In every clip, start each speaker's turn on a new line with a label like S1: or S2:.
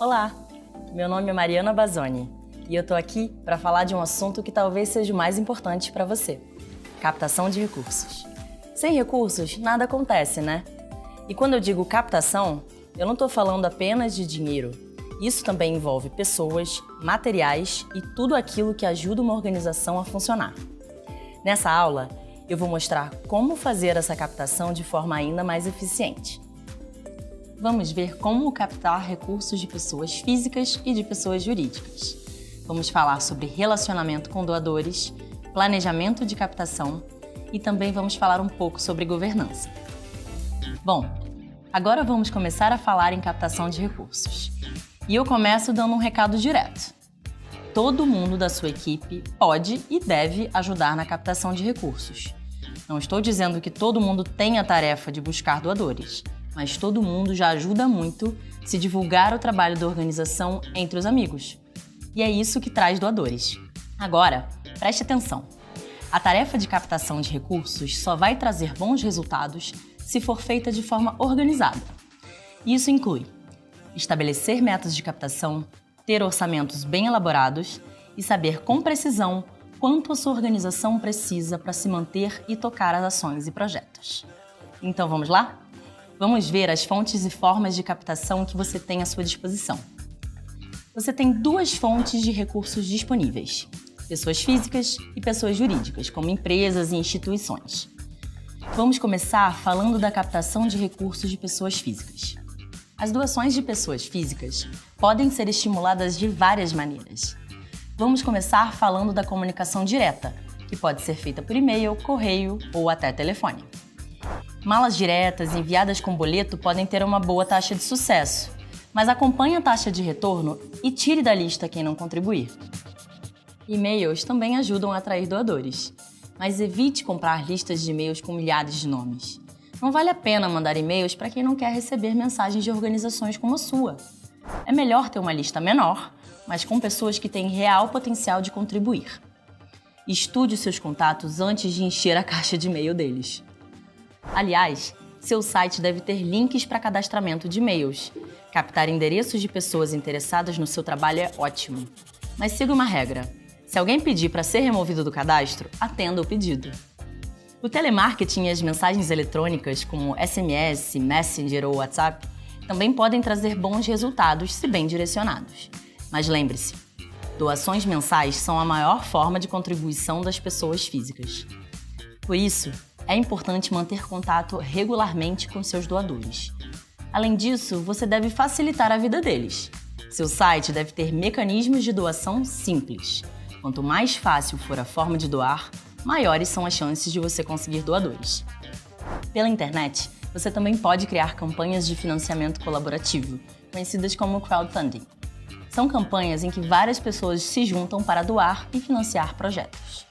S1: Olá, meu nome é Mariana Bazzoni e eu tô aqui para falar de um assunto que talvez seja o mais importante para você: captação de recursos. Sem recursos, nada acontece, né? E quando eu digo captação, eu não estou falando apenas de dinheiro. Isso também envolve pessoas, materiais e tudo aquilo que ajuda uma organização a funcionar. Nessa aula, eu vou mostrar como fazer essa captação de forma ainda mais eficiente. Vamos ver como captar recursos de pessoas físicas e de pessoas jurídicas. Vamos falar sobre relacionamento com doadores, planejamento de captação e também vamos falar um pouco sobre governança. Bom, agora vamos começar a falar em captação de recursos. E eu começo dando um recado direto. Todo mundo da sua equipe pode e deve ajudar na captação de recursos. Não estou dizendo que todo mundo tem a tarefa de buscar doadores, mas todo mundo já ajuda muito se divulgar o trabalho da organização entre os amigos. E é isso que traz doadores. Agora, preste atenção. A tarefa de captação de recursos só vai trazer bons resultados se for feita de forma organizada. Isso inclui estabelecer metas de captação, ter orçamentos bem elaborados e saber com precisão quanto a sua organização precisa para se manter e tocar as ações e projetos. Então vamos lá? Vamos ver as fontes e formas de captação que você tem à sua disposição. Você tem duas fontes de recursos disponíveis: pessoas físicas e pessoas jurídicas, como empresas e instituições. Vamos começar falando da captação de recursos de pessoas físicas. As doações de pessoas físicas podem ser estimuladas de várias maneiras. Vamos começar falando da comunicação direta, que pode ser feita por e-mail, correio ou até telefone. Malas diretas enviadas com boleto podem ter uma boa taxa de sucesso, mas acompanhe a taxa de retorno e tire da lista quem não contribuir. E-mails também ajudam a atrair doadores, mas evite comprar listas de e-mails com milhares de nomes. Não vale a pena mandar e-mails para quem não quer receber mensagens de organizações como a sua. É melhor ter uma lista menor, mas com pessoas que têm real potencial de contribuir. Estude os seus contatos antes de encher a caixa de e-mail deles. Aliás, seu site deve ter links para cadastramento de e-mails. Captar endereços de pessoas interessadas no seu trabalho é ótimo. Mas siga uma regra: se alguém pedir para ser removido do cadastro, atenda o pedido. O telemarketing e as mensagens eletrônicas, como SMS, Messenger ou WhatsApp, também podem trazer bons resultados se bem direcionados. Mas lembre-se, doações mensais são a maior forma de contribuição das pessoas físicas. Por isso, é importante manter contato regularmente com seus doadores. Além disso, você deve facilitar a vida deles. Seu site deve ter mecanismos de doação simples. Quanto mais fácil for a forma de doar, maiores são as chances de você conseguir doadores. Pela internet, você também pode criar campanhas de financiamento colaborativo, conhecidas como crowdfunding. São campanhas em que várias pessoas se juntam para doar e financiar projetos.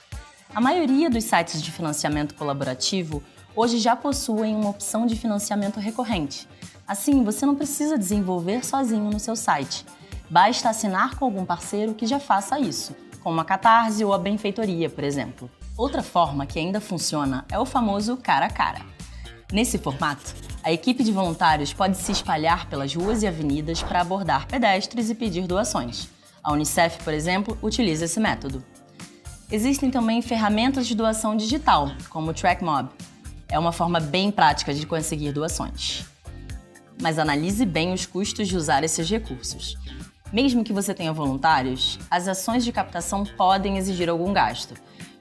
S1: A maioria dos sites de financiamento colaborativo hoje já possuem uma opção de financiamento recorrente. Assim, você não precisa desenvolver sozinho no seu site. Basta assinar com algum parceiro que já faça isso, como a Catarse ou a Benfeitoria, por exemplo. Outra forma que ainda funciona é o famoso cara a cara. Nesse formato, a equipe de voluntários pode se espalhar pelas ruas e avenidas para abordar pedestres e pedir doações. A Unicef, por exemplo, utiliza esse método. Existem também ferramentas de doação digital, como o TrackMob. É uma forma bem prática de conseguir doações. Mas analise bem os custos de usar esses recursos. Mesmo que você tenha voluntários, as ações de captação podem exigir algum gasto,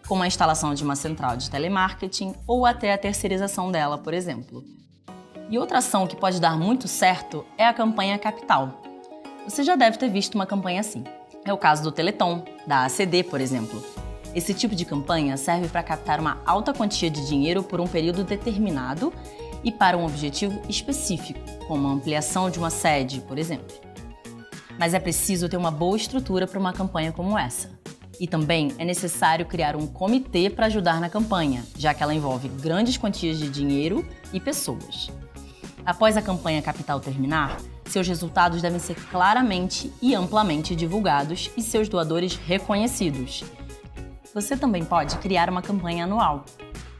S1: como a instalação de uma central de telemarketing ou até a terceirização dela, por exemplo. E outra ação que pode dar muito certo é a campanha Capital. Você já deve ter visto uma campanha assim. É o caso do Teleton, da ACD, por exemplo. Esse tipo de campanha serve para captar uma alta quantia de dinheiro por um período determinado e para um objetivo específico, como a ampliação de uma sede, por exemplo. Mas é preciso ter uma boa estrutura para uma campanha como essa. E também é necessário criar um comitê para ajudar na campanha, já que ela envolve grandes quantias de dinheiro e pessoas. Após a campanha Capital terminar, seus resultados devem ser claramente e amplamente divulgados e seus doadores reconhecidos. Você também pode criar uma campanha anual.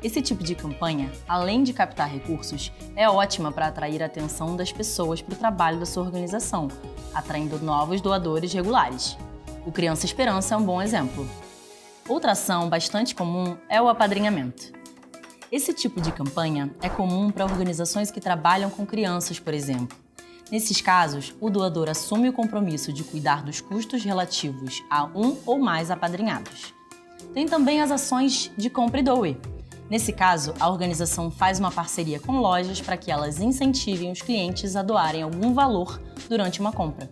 S1: Esse tipo de campanha, além de captar recursos, é ótima para atrair a atenção das pessoas para o trabalho da sua organização, atraindo novos doadores regulares. O Criança Esperança é um bom exemplo. Outra ação bastante comum é o apadrinhamento. Esse tipo de campanha é comum para organizações que trabalham com crianças, por exemplo. Nesses casos, o doador assume o compromisso de cuidar dos custos relativos a um ou mais apadrinhados. Tem também as ações de compra e doe. Nesse caso, a organização faz uma parceria com lojas para que elas incentivem os clientes a doarem algum valor durante uma compra.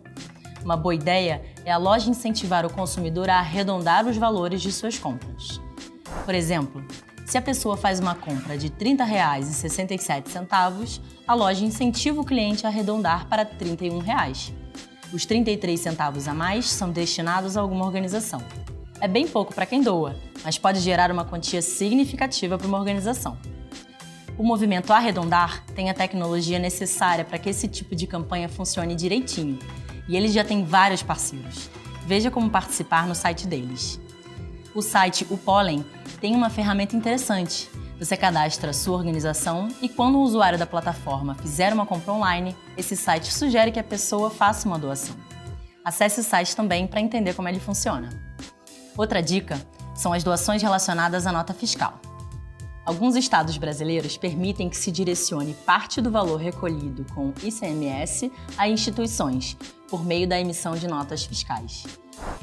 S1: Uma boa ideia é a loja incentivar o consumidor a arredondar os valores de suas compras. Por exemplo, se a pessoa faz uma compra de R$ 30,67, a loja incentiva o cliente a arredondar para R$ 31. Os 33 centavos a mais são destinados a alguma organização. É bem pouco para quem doa, mas pode gerar uma quantia significativa para uma organização. O movimento Arredondar tem a tecnologia necessária para que esse tipo de campanha funcione direitinho, e eles já têm vários parceiros. Veja como participar no site deles. O site O Pólen tem uma ferramenta interessante. Você cadastra a sua organização e quando o usuário da plataforma fizer uma compra online, esse site sugere que a pessoa faça uma doação. Acesse o site também para entender como ele funciona. Outra dica são as doações relacionadas à nota fiscal. Alguns estados brasileiros permitem que se direcione parte do valor recolhido com ICMS a instituições, por meio da emissão de notas fiscais.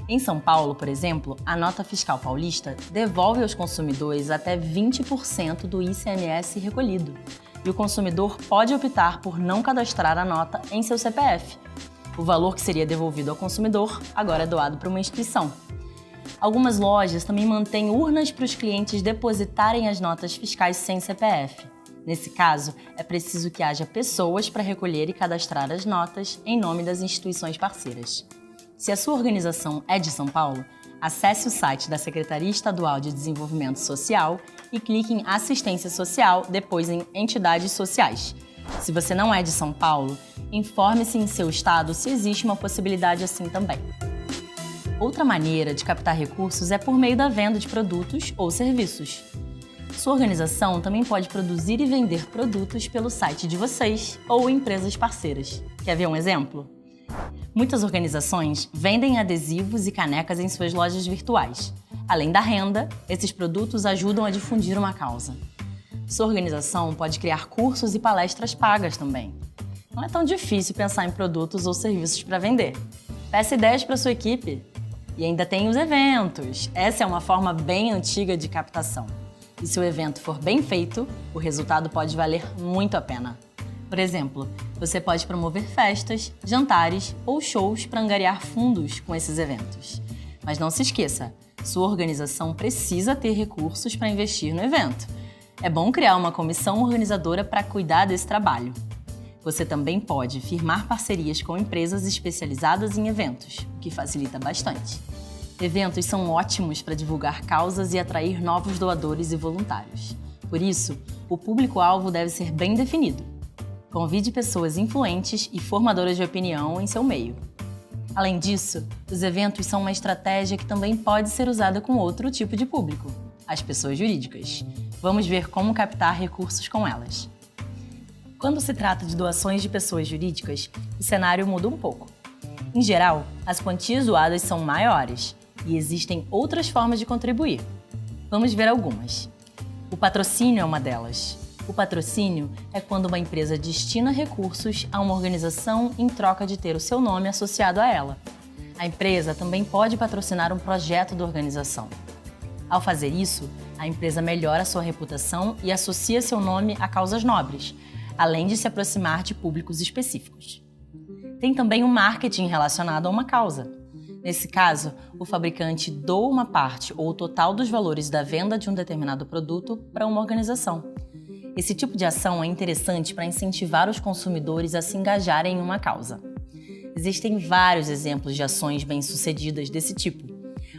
S1: Em São Paulo, por exemplo, a nota fiscal paulista devolve aos consumidores até 20% do ICMS recolhido, e o consumidor pode optar por não cadastrar a nota em seu CPF. O valor que seria devolvido ao consumidor agora é doado para uma instituição. Algumas lojas também mantêm urnas para os clientes depositarem as notas fiscais sem CPF. Nesse caso, é preciso que haja pessoas para recolher e cadastrar as notas em nome das instituições parceiras. Se a sua organização é de São Paulo, acesse o site da Secretaria Estadual de Desenvolvimento Social e clique em Assistência Social, depois em Entidades Sociais. Se você não é de São Paulo, informe-se em seu estado se existe uma possibilidade assim também. Outra maneira de captar recursos é por meio da venda de produtos ou serviços. Sua organização também pode produzir e vender produtos pelo site de vocês ou empresas parceiras. Quer ver um exemplo? Muitas organizações vendem adesivos e canecas em suas lojas virtuais. Além da renda, esses produtos ajudam a difundir uma causa. Sua organização pode criar cursos e palestras pagas também. Não é tão difícil pensar em produtos ou serviços para vender. Peça ideias para sua equipe. E ainda tem os eventos. Essa é uma forma bem antiga de captação. E se o evento for bem feito, o resultado pode valer muito a pena. Por exemplo, você pode promover festas, jantares ou shows para angariar fundos com esses eventos. Mas não se esqueça, sua organização precisa ter recursos para investir no evento. É bom criar uma comissão organizadora para cuidar desse trabalho. Você também pode firmar parcerias com empresas especializadas em eventos, o que facilita bastante. Eventos são ótimos para divulgar causas e atrair novos doadores e voluntários. Por isso, o público-alvo deve ser bem definido. Convide pessoas influentes e formadoras de opinião em seu meio. Além disso, os eventos são uma estratégia que também pode ser usada com outro tipo de público, as pessoas jurídicas. Vamos ver como captar recursos com elas. Quando se trata de doações de pessoas jurídicas, o cenário muda um pouco. Em geral, as quantias doadas são maiores e existem outras formas de contribuir. Vamos ver algumas. O patrocínio é uma delas. O patrocínio é quando uma empresa destina recursos a uma organização em troca de ter o seu nome associado a ela. A empresa também pode patrocinar um projeto da organização. Ao fazer isso, a empresa melhora sua reputação e associa seu nome a causas nobres, além de se aproximar de públicos específicos. Tem também o marketing relacionado a uma causa. Nesse caso, o fabricante doa uma parte ou o total dos valores da venda de um determinado produto para uma organização. Esse tipo de ação é interessante para incentivar os consumidores a se engajarem em uma causa. Existem vários exemplos de ações bem-sucedidas desse tipo.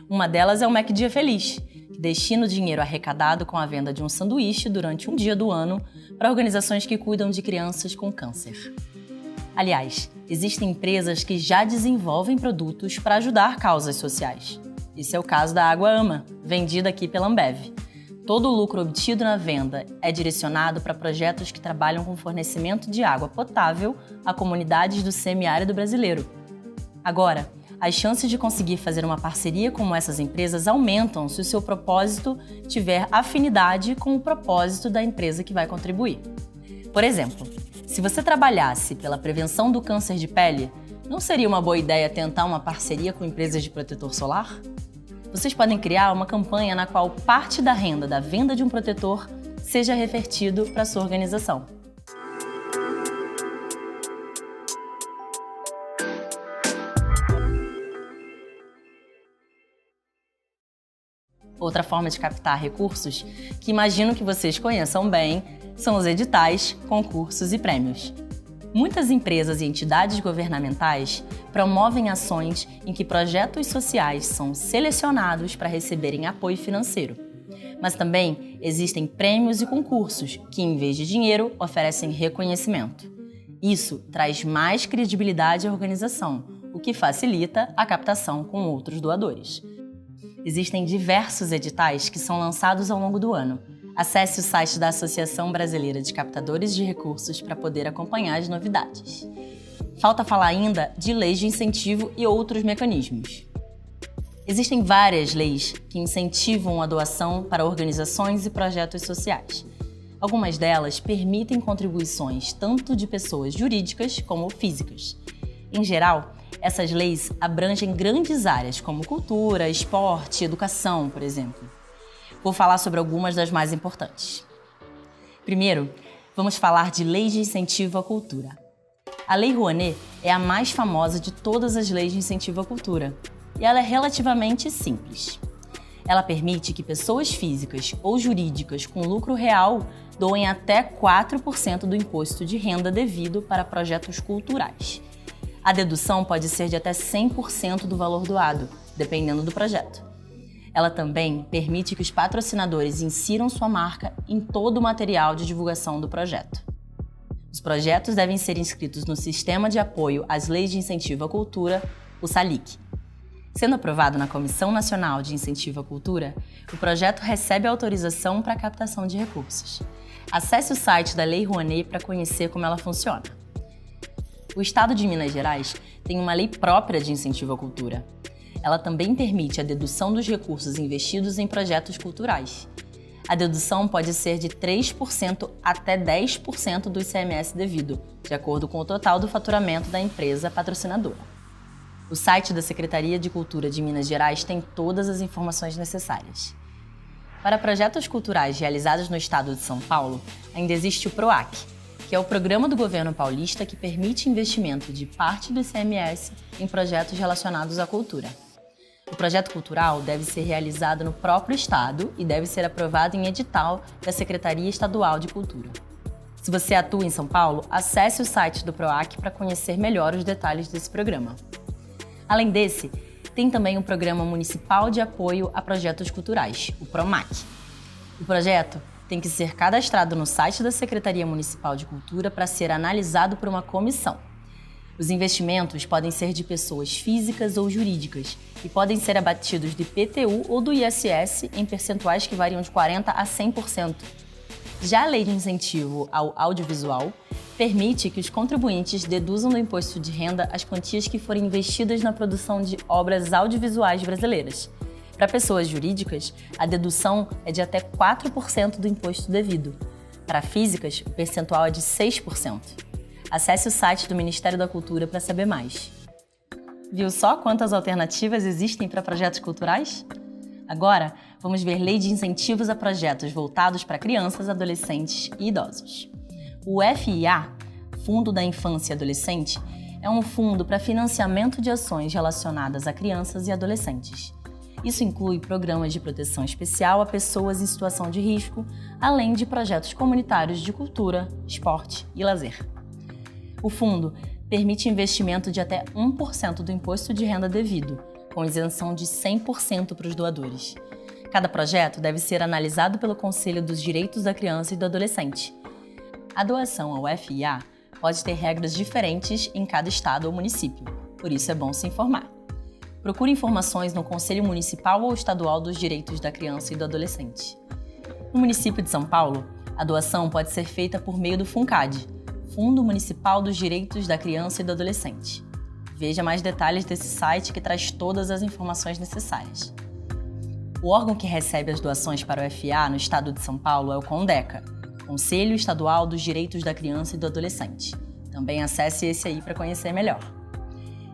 S1: Uma delas é o Mac Dia Feliz, que destina o dinheiro arrecadado com a venda de um sanduíche durante um dia do ano para organizações que cuidam de crianças com câncer. Aliás, existem empresas que já desenvolvem produtos para ajudar causas sociais. Esse é o caso da Água Ama, vendida aqui pela Ambev. Todo o lucro obtido na venda é direcionado para projetos que trabalham com fornecimento de água potável a comunidades do semiárido brasileiro. Agora, as chances de conseguir fazer uma parceria com essas empresas aumentam se o seu propósito tiver afinidade com o propósito da empresa que vai contribuir. Por exemplo, se você trabalhasse pela prevenção do câncer de pele, não seria uma boa ideia tentar uma parceria com empresas de protetor solar? Vocês podem criar uma campanha na qual parte da renda da venda de um protetor seja revertido para a sua organização. Outra forma de captar recursos, que imagino que vocês conheçam bem, são os editais, concursos e prêmios. Muitas empresas e entidades governamentais promovem ações em que projetos sociais são selecionados para receberem apoio financeiro. Mas também existem prêmios e concursos que, em vez de dinheiro, oferecem reconhecimento. Isso traz mais credibilidade à organização, o que facilita a captação com outros doadores. Existem diversos editais que são lançados ao longo do ano. Acesse o site da Associação Brasileira de Captadores de Recursos para poder acompanhar as novidades. Falta falar ainda de leis de incentivo e outros mecanismos. Existem várias leis que incentivam a doação para organizações e projetos sociais. Algumas delas permitem contribuições tanto de pessoas jurídicas como físicas. Em geral, essas leis abrangem grandes áreas como cultura, esporte, educação, por exemplo. Vou falar sobre algumas das mais importantes. Primeiro, vamos falar de leis de incentivo à cultura. A Lei Rouanet é a mais famosa de todas as leis de incentivo à cultura e ela é relativamente simples. Ela permite que pessoas físicas ou jurídicas com lucro real doem até 4% do imposto de renda devido para projetos culturais. A dedução pode ser de até 100% do valor doado, dependendo do projeto. Ela também permite que os patrocinadores insiram sua marca em todo o material de divulgação do projeto. Os projetos devem ser inscritos no Sistema de Apoio às Leis de Incentivo à Cultura, o SALIC. Sendo aprovado na Comissão Nacional de Incentivo à Cultura, o projeto recebe autorização para a captação de recursos. Acesse o site da Lei Rouanet para conhecer como ela funciona. O Estado de Minas Gerais tem uma lei própria de incentivo à cultura. Ela também permite a dedução dos recursos investidos em projetos culturais. A dedução pode ser de 3% até 10% do ICMS devido, de acordo com o total do faturamento da empresa patrocinadora. O site da Secretaria de Cultura de Minas Gerais tem todas as informações necessárias. Para projetos culturais realizados no estado de São Paulo, ainda existe o PROAC, que é o programa do governo paulista que permite investimento de parte do ICMS em projetos relacionados à cultura. O projeto cultural deve ser realizado no próprio estado e deve ser aprovado em edital da Secretaria Estadual de Cultura. Se você atua em São Paulo, acesse o site do PROAC para conhecer melhor os detalhes desse programa. Além desse, tem também o Programa Municipal de Apoio a Projetos Culturais, o PROMAC. O projeto tem que ser cadastrado no site da Secretaria Municipal de Cultura para ser analisado por uma comissão. Os investimentos podem ser de pessoas físicas ou jurídicas e podem ser abatidos do IPTU ou do ISS em percentuais que variam de 40% a 100%. Já a Lei de Incentivo ao Audiovisual permite que os contribuintes deduzam do imposto de renda as quantias que forem investidas na produção de obras audiovisuais brasileiras. Para pessoas jurídicas, a dedução é de até 4% do imposto devido. Para físicas, o percentual é de 6%. Acesse o site do Ministério da Cultura para saber mais. Viu só quantas alternativas existem para projetos culturais? Agora, vamos ver lei de incentivos a projetos voltados para crianças, adolescentes e idosos. O FIA, Fundo da Infância e Adolescente, é um fundo para financiamento de ações relacionadas a crianças e adolescentes. Isso inclui programas de proteção especial a pessoas em situação de risco, além de projetos comunitários de cultura, esporte e lazer. O fundo permite investimento de até 1% do imposto de renda devido, com isenção de 100% para os doadores. Cada projeto deve ser analisado pelo Conselho dos Direitos da Criança e do Adolescente. A doação ao FIA pode ter regras diferentes em cada estado ou município, por isso é bom se informar. Procure informações no Conselho Municipal ou Estadual dos Direitos da Criança e do Adolescente. No município de São Paulo, a doação pode ser feita por meio do FUNCAD, Fundo Municipal dos Direitos da Criança e do Adolescente. Veja mais detalhes desse site que traz todas as informações necessárias. O órgão que recebe as doações para o FA no estado de São Paulo é o CONDECA, Conselho Estadual dos Direitos da Criança e do Adolescente. Também acesse esse aí para conhecer melhor.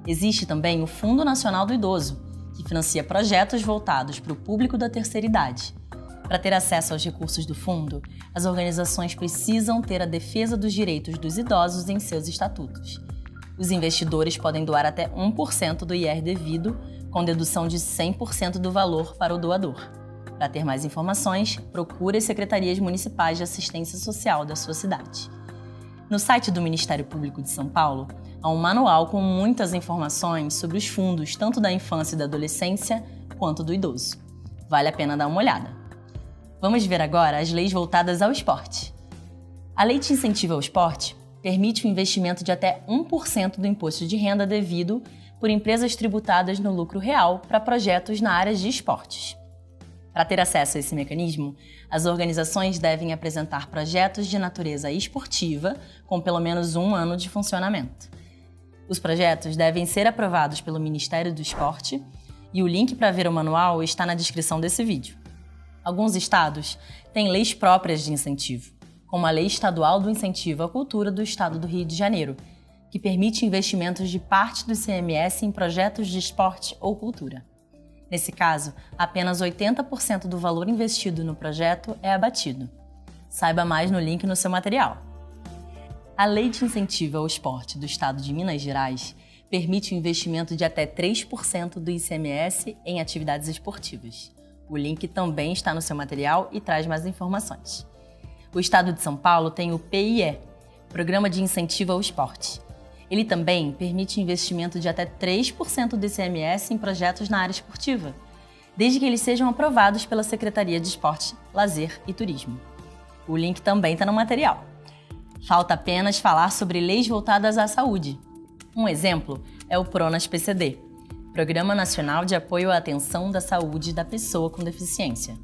S1: Existe também o Fundo Nacional do Idoso, que financia projetos voltados para o público da terceira idade. Para ter acesso aos recursos do fundo, as organizações precisam ter a defesa dos direitos dos idosos em seus estatutos. Os investidores podem doar até 1% do IR devido, com dedução de 100% do valor para o doador. Para ter mais informações, procure as secretarias municipais de assistência social da sua cidade. No site do Ministério Público de São Paulo, há um manual com muitas informações sobre os fundos tanto da infância e da adolescência quanto do idoso. Vale a pena dar uma olhada. Vamos ver agora as leis voltadas ao esporte. A Lei de Incentivo ao Esporte permite o investimento de até 1% do imposto de renda devido por empresas tributadas no lucro real para projetos na área de esportes. Para ter acesso a esse mecanismo, as organizações devem apresentar projetos de natureza esportiva com pelo menos 1 ano de funcionamento. Os projetos devem ser aprovados pelo Ministério do Esporte e o link para ver o manual está na descrição desse vídeo. Alguns estados têm leis próprias de incentivo, como a Lei Estadual do Incentivo à Cultura do Estado do Rio de Janeiro, que permite investimentos de parte do ICMS em projetos de esporte ou cultura. Nesse caso, apenas 80% do valor investido no projeto é abatido. Saiba mais no link no seu material. A Lei de Incentivo ao Esporte do Estado de Minas Gerais permite o investimento de até 3% do ICMS em atividades esportivas. O link também está no seu material e traz mais informações. O Estado de São Paulo tem o PIE, Programa de Incentivo ao Esporte. Ele também permite investimento de até 3% do ICMS em projetos na área esportiva, desde que eles sejam aprovados pela Secretaria de Esporte, Lazer e Turismo. O link também está no material. Falta apenas falar sobre leis voltadas à saúde. Um exemplo é o PRONAS-PCD, Programa Nacional de Apoio à Atenção da Saúde da Pessoa com Deficiência,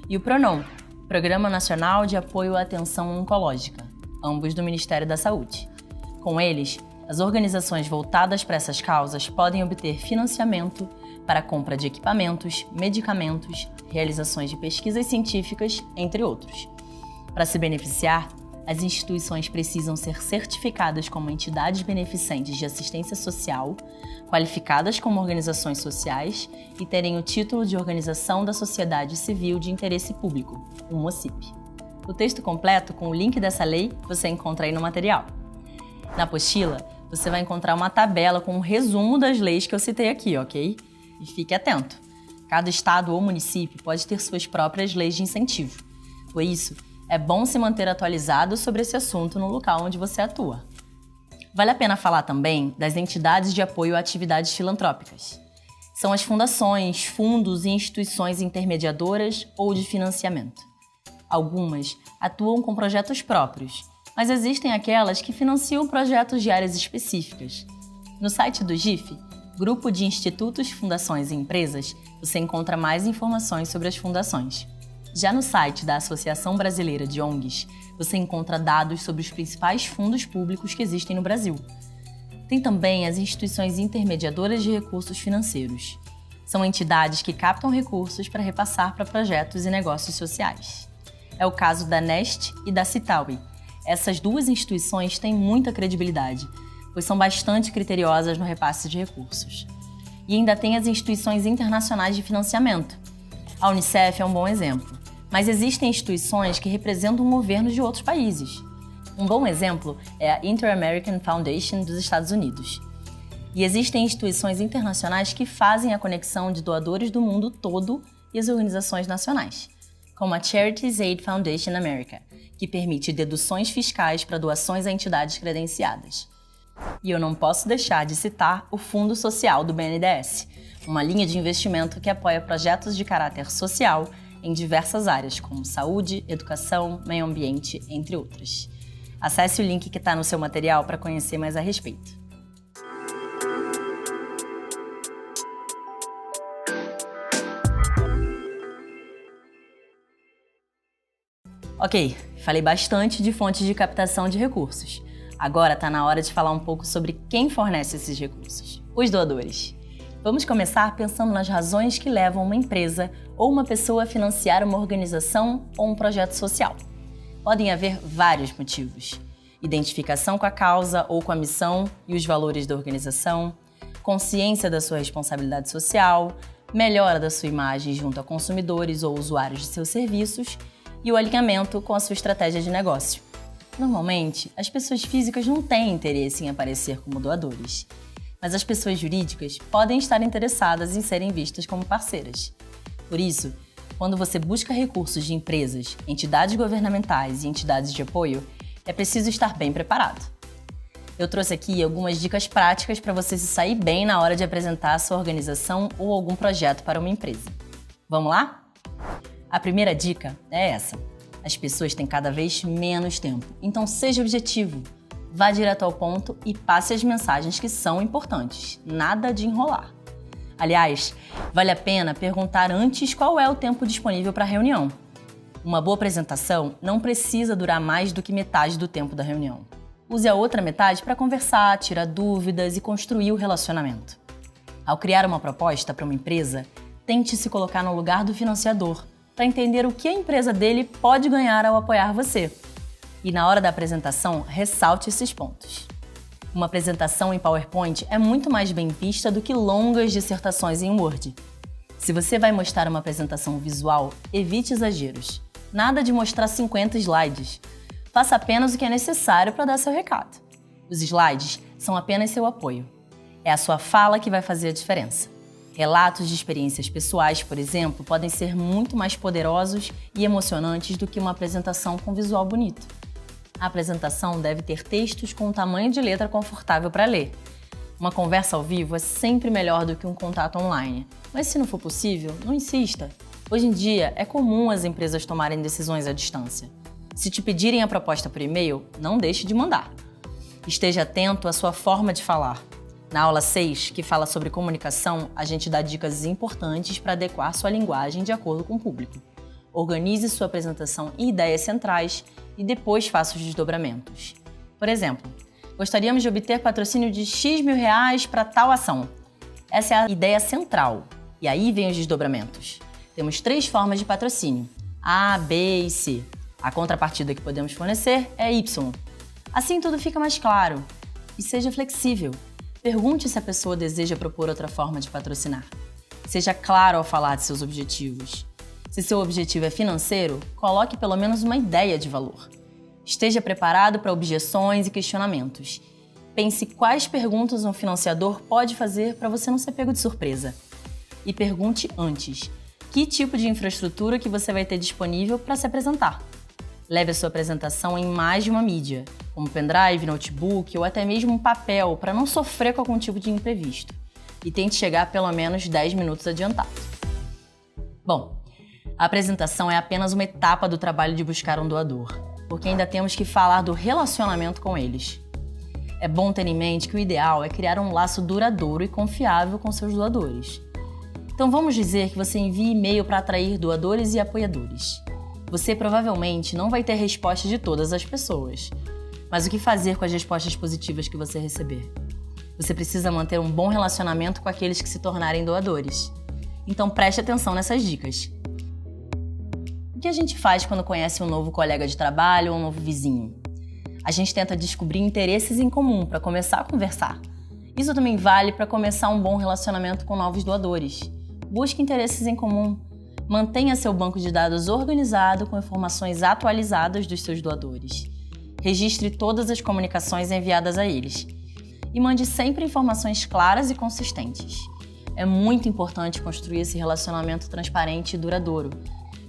S1: e o PRONON, Programa Nacional de Apoio à Atenção Oncológica, ambos do Ministério da Saúde. Com eles, as organizações voltadas para essas causas podem obter financiamento para a compra de equipamentos, medicamentos, realizações de pesquisas científicas, entre outros. Para se beneficiar, as instituições precisam ser certificadas como entidades beneficentes de assistência social, qualificadas como organizações sociais e terem o título de Organização da Sociedade Civil de Interesse Público, o MOCIP. O texto completo com o link dessa lei você encontra aí no material. Na apostila, você vai encontrar uma tabela com um resumo das leis que eu citei aqui, ok? E fique atento. Cada estado ou município pode ter suas próprias leis de incentivo. Por isso, é bom se manter atualizado sobre esse assunto no local onde você atua. Vale a pena falar também das entidades de apoio a atividades filantrópicas. São as fundações, fundos e instituições intermediadoras ou de financiamento. Algumas atuam com projetos próprios, mas existem aquelas que financiam projetos de áreas específicas. No site do GIF, Grupo de Institutos, Fundações e Empresas, você encontra mais informações sobre as fundações. Já no site da Associação Brasileira de ONGs, você encontra dados sobre os principais fundos públicos que existem no Brasil. Tem também as instituições intermediadoras de recursos financeiros. São entidades que captam recursos para repassar para projetos e negócios sociais. É o caso da Nest e da Citaui. Essas duas instituições têm muita credibilidade, pois são bastante criteriosas no repasse de recursos. E ainda tem as instituições internacionais de financiamento. A Unicef é um bom exemplo, mas existem instituições que representam governos de outros países. Um bom exemplo é a Inter-American Foundation dos Estados Unidos. E existem instituições internacionais que fazem a conexão de doadores do mundo todo e as organizações nacionais, como a Charities Aid Foundation America, que permite deduções fiscais para doações a entidades credenciadas. E eu não posso deixar de citar o Fundo Social do BNDES, uma linha de investimento que apoia projetos de caráter social em diversas áreas, como saúde, educação, meio ambiente, entre outras. Acesse o link que está no seu material para conhecer mais a respeito. Ok, falei bastante de fontes de captação de recursos. Agora está na hora de falar um pouco sobre quem fornece esses recursos: os doadores. Vamos começar pensando nas razões que levam uma empresa ou uma pessoa a financiar uma organização ou um projeto social. Podem haver vários motivos: identificação com a causa ou com a missão e os valores da organização, consciência da sua responsabilidade social, melhora da sua imagem junto a consumidores ou usuários de seus serviços e o alinhamento com a sua estratégia de negócio. Normalmente, as pessoas físicas não têm interesse em aparecer como doadores, mas as pessoas jurídicas podem estar interessadas em serem vistas como parceiras. Por isso, quando você busca recursos de empresas, entidades governamentais e entidades de apoio, é preciso estar bem preparado. Eu trouxe aqui algumas dicas práticas para você se sair bem na hora de apresentar a sua organização ou algum projeto para uma empresa. Vamos lá? A primeira dica é essa: as pessoas têm cada vez menos tempo, então seja objetivo, vá direto ao ponto e passe as mensagens que são importantes, nada de enrolar. Aliás, vale a pena perguntar antes qual é o tempo disponível para a reunião. Uma boa apresentação não precisa durar mais do que metade do tempo da reunião. Use a outra metade para conversar, tirar dúvidas e construir o relacionamento. Ao criar uma proposta para uma empresa, tente se colocar no lugar do financiador, para entender o que a empresa dele pode ganhar ao apoiar você. E na hora da apresentação, ressalte esses pontos. Uma apresentação em PowerPoint é muito mais bem vista do que longas dissertações em Word. Se você vai mostrar uma apresentação visual, evite exageros. Nada de mostrar 50 slides. Faça apenas o que é necessário para dar seu recado. Os slides são apenas seu apoio. É a sua fala que vai fazer a diferença. Relatos de experiências pessoais, por exemplo, podem ser muito mais poderosos e emocionantes do que uma apresentação com visual bonito. A apresentação deve ter textos com um tamanho de letra confortável para ler. Uma conversa ao vivo é sempre melhor do que um contato online, mas se não for possível, não insista. Hoje em dia, é comum as empresas tomarem decisões à distância. Se te pedirem a proposta por e-mail, não deixe de mandar. Esteja atento à sua forma de falar. Na aula 6, que fala sobre comunicação, a gente dá dicas importantes para adequar sua linguagem de acordo com o público. Organize sua apresentação em ideias centrais e depois faça os desdobramentos. Por exemplo, gostaríamos de obter patrocínio de X mil reais para tal ação. Essa é a ideia central. E aí vem os desdobramentos. Temos 3 formas de patrocínio: A, B e C. A contrapartida que podemos fornecer é Y. Assim tudo fica mais claro. E seja flexível. Pergunte se a pessoa deseja propor outra forma de patrocinar. Seja claro ao falar de seus objetivos. Se seu objetivo é financeiro, coloque pelo menos uma ideia de valor. Esteja preparado para objeções e questionamentos. Pense quais perguntas um financiador pode fazer para você não ser pego de surpresa. E pergunte antes: que tipo de infraestrutura que você vai ter disponível para se apresentar? Leve a sua apresentação em mais de uma mídia, como pendrive, notebook ou até mesmo um papel, para não sofrer com algum tipo de imprevisto. E tente chegar pelo menos 10 minutos adiantado. Bom, a apresentação é apenas uma etapa do trabalho de buscar um doador, porque ainda temos que falar do relacionamento com eles. É bom ter em mente que o ideal é criar um laço duradouro e confiável com seus doadores. Então vamos dizer que você envie e-mail para atrair doadores e apoiadores. Você provavelmente não vai ter resposta de todas as pessoas. Mas o que fazer com as respostas positivas que você receber? Você precisa manter um bom relacionamento com aqueles que se tornarem doadores. Então preste atenção nessas dicas. O que a gente faz quando conhece um novo colega de trabalho ou um novo vizinho? A gente tenta descobrir interesses em comum para começar a conversar. Isso também vale para começar um bom relacionamento com novos doadores. Busque interesses em comum. Mantenha seu banco de dados organizado com informações atualizadas dos seus doadores. Registre todas as comunicações enviadas a eles. E mande sempre informações claras e consistentes. É muito importante construir esse relacionamento transparente e duradouro.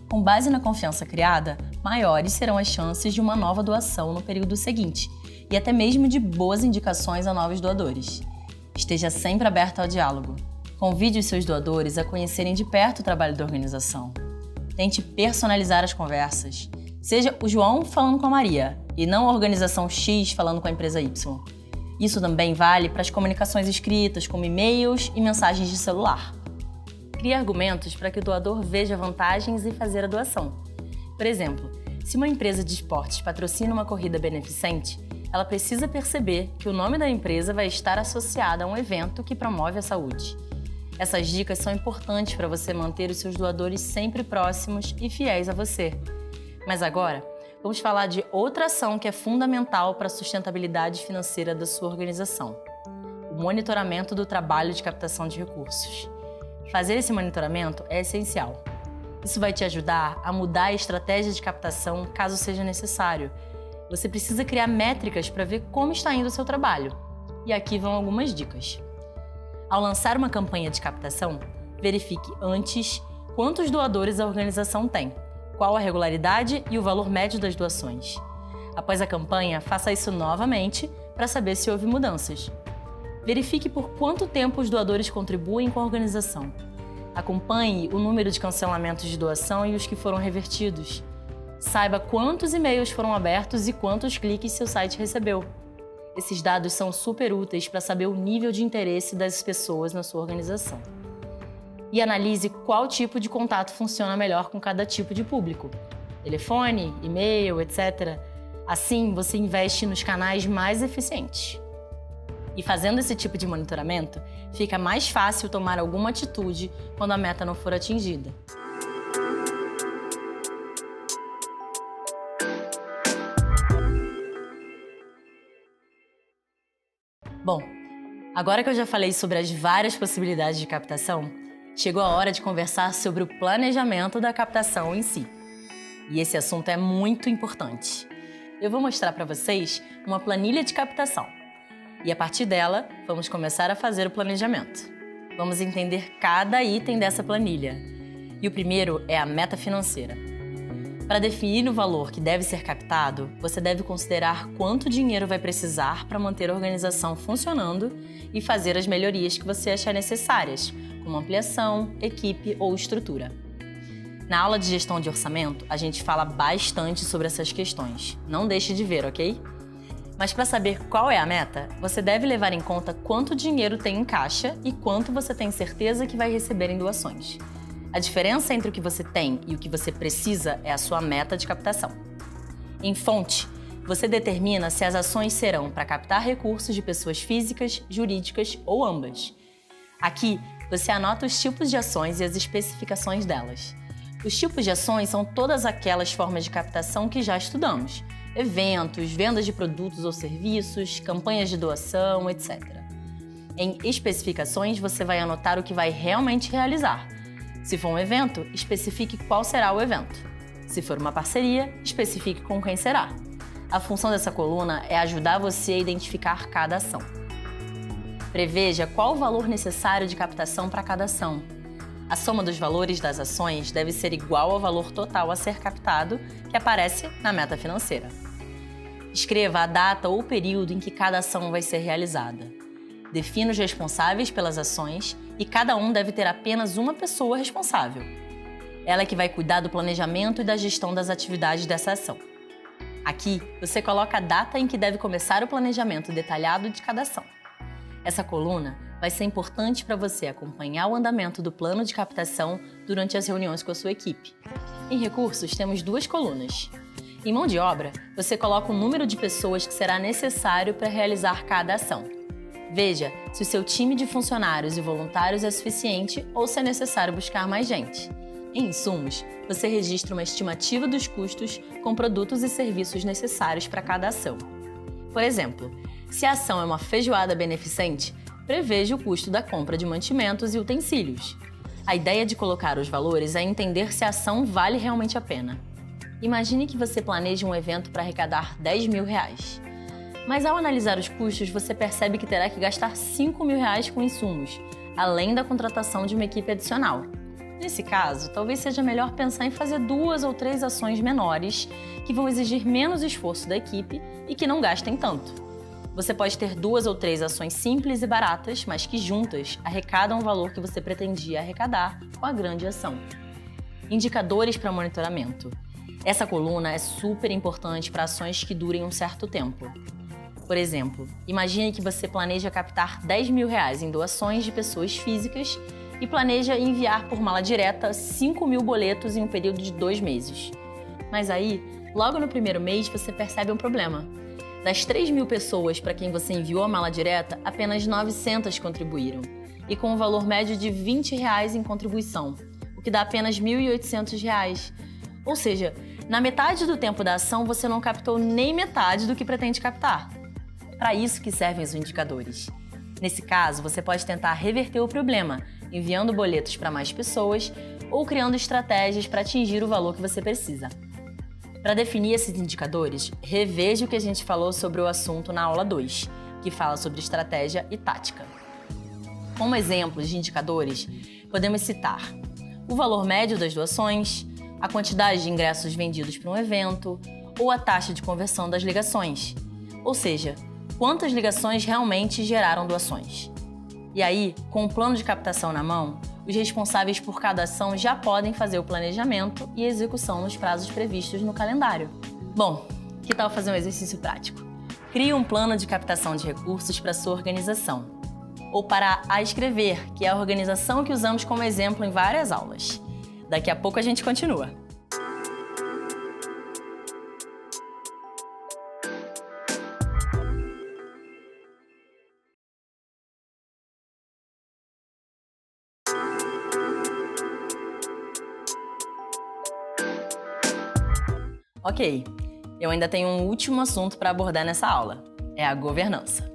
S1: Com base na confiança criada, maiores serão as chances de uma nova doação no período seguinte e até mesmo de boas indicações a novos doadores. Esteja sempre aberto ao diálogo. Convide os seus doadores a conhecerem de perto o trabalho da organização. Tente personalizar as conversas. Seja o João falando com a Maria e não a organização X falando com a empresa Y. Isso também vale para as comunicações escritas, como e-mails e mensagens de celular. Crie argumentos para que o doador veja vantagens em fazer a doação. Por exemplo, Se uma empresa de esportes patrocina uma corrida beneficente, ela precisa perceber que o nome da empresa vai estar associado a um evento que promove a saúde. Essas dicas são importantes para você manter os seus doadores sempre próximos e fiéis a você. Mas agora, vamos falar de outra ação que é fundamental para a sustentabilidade financeira da sua organização: o monitoramento do trabalho de captação de recursos. Fazer esse monitoramento é essencial. Isso vai te ajudar a mudar a estratégia de captação caso seja necessário. Você precisa criar métricas para ver como está indo o seu trabalho. E aqui vão algumas dicas. Ao lançar uma campanha de captação, verifique antes quantos doadores a organização tem, qual a regularidade e o valor médio das doações. Após a campanha, faça isso novamente para saber se houve mudanças. Verifique por quanto tempo os doadores contribuem com a organização. Acompanhe o número de cancelamentos de doação e os que foram revertidos. Saiba quantos e-mails foram abertos e quantos cliques seu site recebeu. Esses dados são super úteis para saber o nível de interesse das pessoas na sua organização. E analise qual tipo de contato funciona melhor com cada tipo de público. Telefone, e-mail, etc. Assim, você investe nos canais mais eficientes. E fazendo esse tipo de monitoramento, fica mais fácil tomar alguma atitude quando a meta não for atingida. Bom, agora que eu já falei sobre as várias possibilidades de captação, chegou a hora de conversar sobre o planejamento da captação em si. E esse assunto é muito importante. Eu vou mostrar para vocês uma planilha de captação. E a partir dela, vamos começar a fazer o planejamento. Vamos entender cada item dessa planilha. E o primeiro é a meta financeira. Para definir o valor que deve ser captado, você deve considerar quanto dinheiro vai precisar para manter a organização funcionando e fazer as melhorias que você achar necessárias, como ampliação, equipe ou estrutura. Na aula de gestão de orçamento, a gente fala bastante sobre essas questões. Não deixe de ver, ok? Mas para saber qual é a meta, você deve levar em conta quanto dinheiro tem em caixa e quanto você tem certeza que vai receber em doações. A diferença entre o que você tem e o que você precisa é a sua meta de captação. Em fonte, você determina se as ações serão para captar recursos de pessoas físicas, jurídicas ou ambas. Aqui, você anota os tipos de ações e as especificações delas. Os tipos de ações são todas aquelas formas de captação que já estudamos: eventos, vendas de produtos ou serviços, campanhas de doação, etc. Em especificações, você vai anotar o que vai realmente realizar. Se for um evento, especifique qual será o evento. Se for uma parceria, especifique com quem será. A função dessa coluna é ajudar você a identificar cada ação. Preveja qual o valor necessário de captação para cada ação. A soma dos valores das ações deve ser igual ao valor total a ser captado, que aparece na meta financeira. Escreva a data ou período em que cada ação vai ser realizada. Defina os responsáveis pelas ações e cada um deve ter apenas uma pessoa responsável. Ela é que vai cuidar do planejamento e da gestão das atividades dessa ação. Aqui, você coloca a data em que deve começar o planejamento detalhado de cada ação. Essa coluna vai ser importante para você acompanhar o andamento do plano de captação durante as reuniões com a sua equipe. Em recursos, temos duas colunas. Em mão de obra, você coloca o número de pessoas que será necessário para realizar cada ação. Veja se o seu time de funcionários e voluntários é suficiente ou se é necessário buscar mais gente. Em insumos, você registra uma estimativa dos custos com produtos e serviços necessários para cada ação. Por exemplo, se a ação é uma feijoada beneficente, preveja o custo da compra de mantimentos e utensílios. A ideia de colocar os valores é entender se a ação vale realmente a pena. Imagine que você planeja um evento para arrecadar R$10.000. Mas ao analisar os custos, você percebe que terá que gastar R$5.000 com insumos, além da contratação de uma equipe adicional. Nesse caso, talvez seja melhor pensar em fazer 2 ou 3 ações menores, que vão exigir menos esforço da equipe e que não gastem tanto. Você pode ter 2 ou 3 ações simples e baratas, mas que juntas arrecadam o valor que você pretendia arrecadar com a grande ação. Indicadores para monitoramento. Essa coluna é super importante para ações que durem um certo tempo. Por exemplo, imagine que você planeja captar R$10.000 em doações de pessoas físicas e planeja enviar por mala direta 5.000 boletos em um período de 2 meses. Mas aí, Logo no primeiro mês, você percebe um problema. Das 3.000 pessoas para quem você enviou a mala direta, apenas 900 contribuíram, e com um valor médio de R$ 20 em contribuição, o que dá apenas R$ 1.800. Ou seja, na metade do tempo da ação, você não captou nem metade do que pretende captar. Para isso que servem os indicadores. Nesse caso, você pode tentar reverter o problema, enviando boletos para mais pessoas ou criando estratégias para atingir o valor que você precisa. Para definir esses indicadores, reveja o que a gente falou sobre o assunto na aula 2, que fala sobre estratégia e tática. Como exemplos de indicadores, podemos citar o valor médio das doações, a quantidade de ingressos vendidos para um evento ou a taxa de conversão das ligações, ou seja, quantas ligações realmente geraram doações. E aí, com o plano de captação na mão, os responsáveis por cada ação já podem fazer o planejamento e execução nos prazos previstos no calendário. Bom, que tal fazer um exercício prático? Crie um plano de captação de recursos para sua organização, ou para a Escrever, que é a organização que usamos como exemplo em várias aulas. Daqui a pouco a gente continua. Ok, eu ainda tenho um último assunto para abordar nessa aula, é a governança.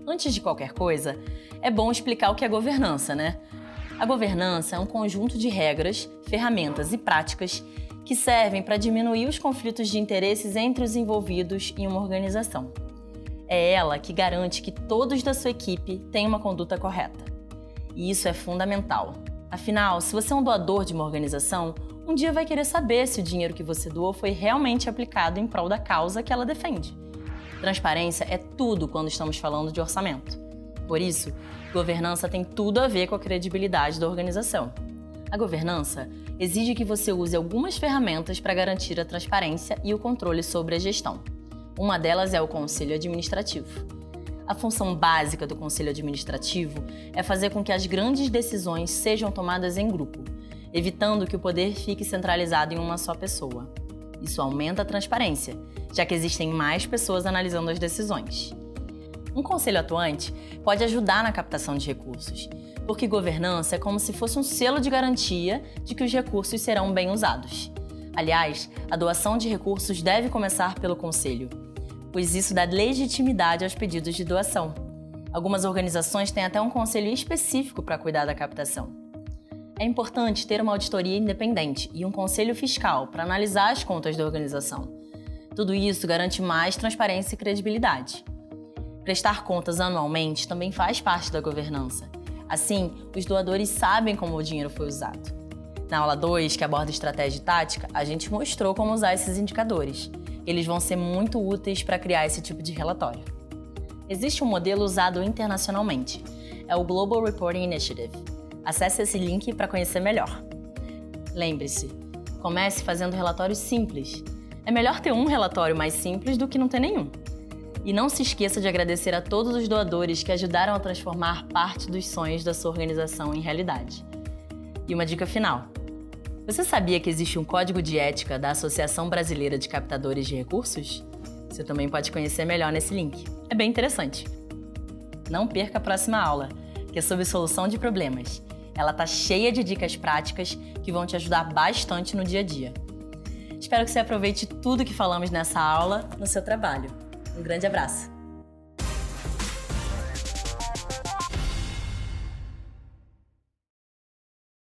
S1: Antes de qualquer coisa, é bom explicar o que é governança, né? A governança é um conjunto de regras, ferramentas e práticas que servem para diminuir os conflitos de interesses entre os envolvidos em uma organização. É ela que garante que todos da sua equipe têm uma conduta correta. E isso é fundamental. Afinal, se você é um doador de uma organização, um dia vai querer saber se o dinheiro que você doou foi realmente aplicado em prol da causa que ela defende. Transparência é tudo quando estamos falando de orçamento. Por isso, governança tem tudo a ver com a credibilidade da organização. A governança exige que você use algumas ferramentas para garantir a transparência e o controle sobre a gestão. Uma delas é o Conselho Administrativo. A função básica do Conselho Administrativo é fazer com que as grandes decisões sejam tomadas em grupo, evitando que o poder fique centralizado em uma só pessoa. Isso aumenta a transparência, já que existem mais pessoas analisando as decisões. Um conselho atuante pode ajudar na captação de recursos, porque governança é como se fosse um selo de garantia de que os recursos serão bem usados. Aliás, a doação de recursos deve começar pelo conselho, pois isso dá legitimidade aos pedidos de doação. Algumas organizações têm até um conselho específico para cuidar da captação. É importante ter uma auditoria independente e um conselho fiscal para analisar as contas da organização. Tudo isso garante mais transparência e credibilidade. Prestar contas anualmente também faz parte da governança. Assim, os doadores sabem como o dinheiro foi usado. Na aula 2, que aborda estratégia e tática, a gente mostrou como usar esses indicadores. Eles vão ser muito úteis para criar esse tipo de relatório. Existe um modelo usado internacionalmente. É o Global Reporting Initiative. Acesse esse link para conhecer melhor. Lembre-se, comece fazendo relatórios simples. É melhor ter um relatório mais simples do que não ter nenhum. E não se esqueça de agradecer a todos os doadores que ajudaram a transformar parte dos sonhos da sua organização em realidade. E uma dica final. Você sabia que existe um código de ética da Associação Brasileira de Captadores de Recursos? Você também pode conhecer melhor nesse link. É bem interessante. Não perca a próxima aula, que é sobre solução de problemas. Ela está cheia de dicas práticas que vão te ajudar bastante no dia a dia. Espero que você aproveite tudo que falamos nessa aula no seu trabalho. Um grande abraço!